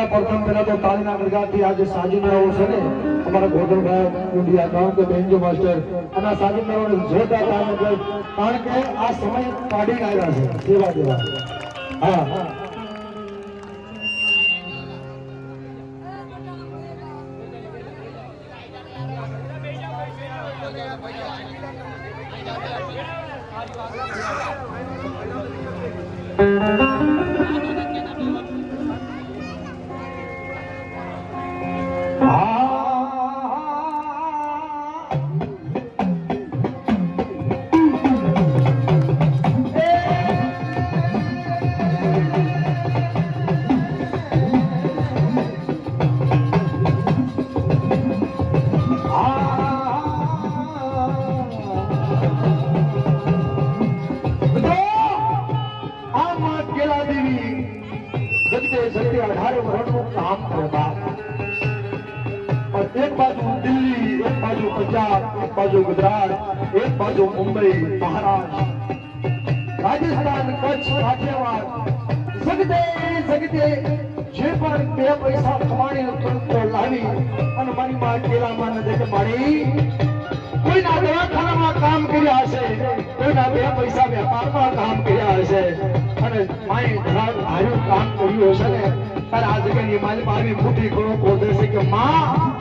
प्रथम पहला तो तालीना गड़गाती आज साजिना हो છે ને અમારા ગોધનભાઈ કુંડિયા ગામ કે બેન્જો માસ્ટર અને સાજીનાઓને જોતા હતા એટલે કારણ કે આ સમય કાઢીને આવ્યા છે સેવા દેવા હા गुजरात एक बाजू मुंबई महाराष्ट्र राजस्थान कच्छ काठियावाड़ जगते जे पण બે પૈસા કમાણી તો લાવી અને મારી માં કેલામાં ન દેખ મારી કોઈના દવાખાનામાં કામ કર્યા હશે કોઈના બે પૈસા વેપારમાં કામ કર્યા હશે અને માય ઘર હારું કામ કર્યું હશે ને તારે આ જગ્યાની મારી મારી મોટી ઘણો કોદે છે કે માં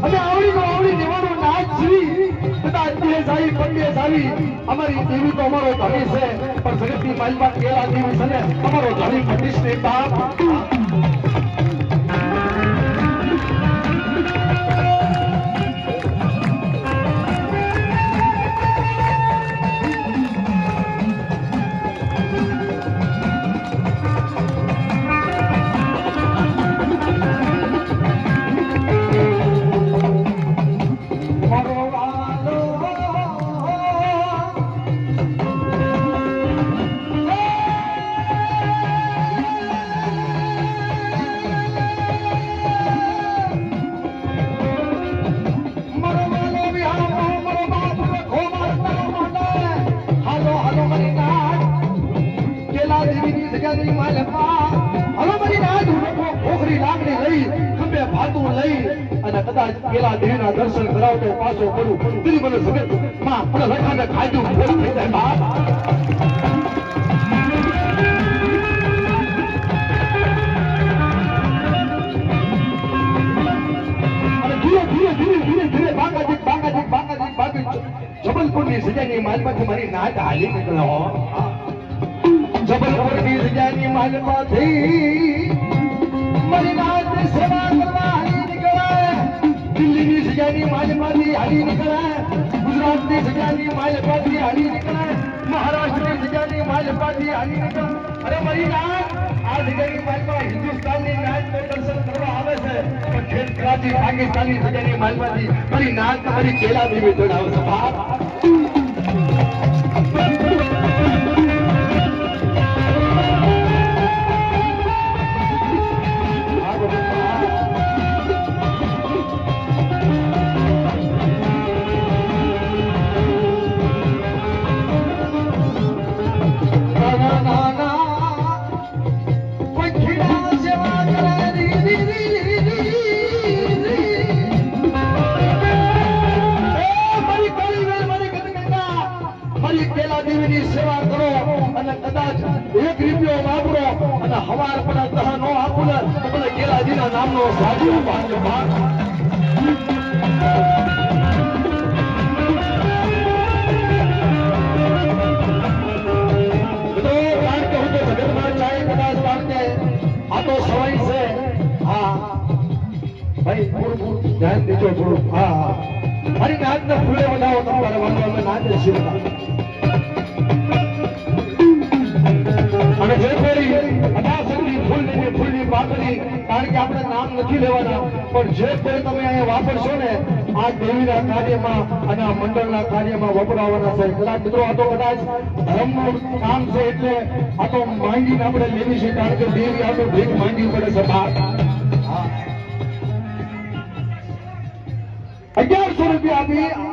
અને આવડી દેવાનો નાચ જીવી બધા અત્યારે સારી પંડે સારી અમારી દેવી તો અમારો ધણી છે પણ જગતની માલમાં કેળા દેવી છે ને અમારો ધણી પ્રતિષ્ઠિત બાપ કેલા દેવના દર્શન કરાવતો પાછો પડું દિલ મને સગત માં પણ લખાને ખાધું ફોડ થઈ જાય બાપ અને ધીરે બાગાજી જબલપુરની સજાની માલમાંથી મારી નાચ હાલી નીકળ્યો જબલપુરની સજાની માલમાંથી મારી નાચ સેવા કરવા હાલી નીકળાય દિલ્હીની સજાની માલમાંથી હાલી નીકળાય ગુજરાતની સજાની માલમાંથી હાલી નીકળાય મહારાષ્ટ્રની સજાની માલમાંથી હાલી નીકળાય અરે મારી નાચ આ સજાની માલમાં હિન્દુસ્તાનની નાચ દર્શન કરવા આવે છે પણ ખેત કરાચી પાકિસ્તાનની સજાની માલમાંથી મારી નાચ મારી કેલા દેવી જોડાવે છે બાપ હવાર પણ તહ નો આપું ને તો મને કેલાજીના નામનો સાજીઓ પાછો ભાગ આ તો સવાઈ છે હા ભાઈ થોડું ધ્યાન દેજો થોડું હા મારી નાચને ફૂલે વધાવો તમારે વાંધો અમે નાચે શીખતા અને જે કોઈ અદાસની ફૂલની પાકડી કારણ કે આપણે નામ નથી લેવાના પણ જે કોઈ તમે અહીંયા વાપરશો ને આ દેવીના કાર્યમાં અને આ મંડળના કાર્યમાં વપરાવાના છે કદાચ મિત્રો આ તો કદાચ ધર્મનું કામ છે એટલે આ તો માંગીને આપણે લેવી છે કારણ કે દેવી આપણે ભેગ માંગવી પડે છે બાપ 1100 રૂપિયા આપી